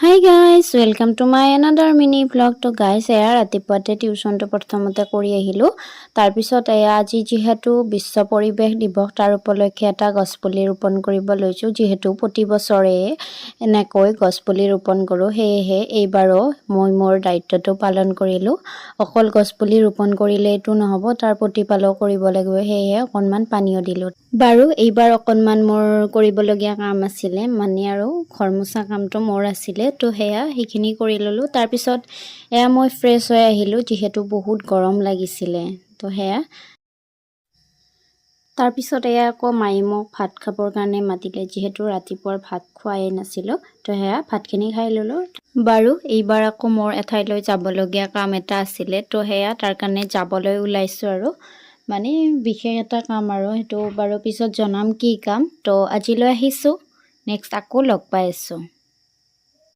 Hi guys, welcome to my another mini vlog. To guys, এয়া ৰাতিপুৱাতে টিউচনটো প্ৰথমতে কৰি আহিলো। তাৰ পিছত এয়া আজি যেহেতু বিশ্ব পৰিৱেশ দিৱস তাৰ উপলক্ষে এটা গছপুলি ৰোপণ কৰিব লৈছো। যেহেতু প্ৰতি বছৰে এনেকৈ গছপুলি ৰোপণ কৰো, সেয়েহে এইবাৰো মই মোৰ দায়িত্বটো পালন কৰিলো। অকল গছপুলি ৰোপণ কৰিলে এটো নহব, তাৰ প্ৰতিপালন কৰিব লাগিব, সেয়েহে অকনমান পানীও দিলো। বাৰু এইবাৰ অকনমান মোৰ কৰিবলগীয়া কাম আছিলে, মানে আৰু ঘৰমুচা কামটো মোৰ আছিলে। তো হেয়া সেইখিনি কৰি ললো। তাৰ পিছত এয়া মই ফ্ৰেছ হৈ আহিলো, যেহেতু বহুত গৰম লাগিছিলে। তো হেয়া তাৰ পিছত এয়া আকৌ মায়ে মোক ভাত খাবৰ কাৰণে মাতিলে, যেহেতু ৰাতিপুৱাৰ ভাত খোৱাই নাছিলো। তো হেয়া ভাতখিনি খাই ললো। বাৰু এইবাৰ আকৌ মোৰ এঠাইলৈ যাবলগীয়া কাম এটা আছিলে। তো হেয়া তাৰ কাৰণে যাবলৈ ওলাইছো আৰু মানে বিশেষ এটা কাম আৰু সেইটো বাৰু পিছত জনাম কি কাম। তো আজিলৈ আহিছো, নেক্সট আকৌ লগ পাই আছো।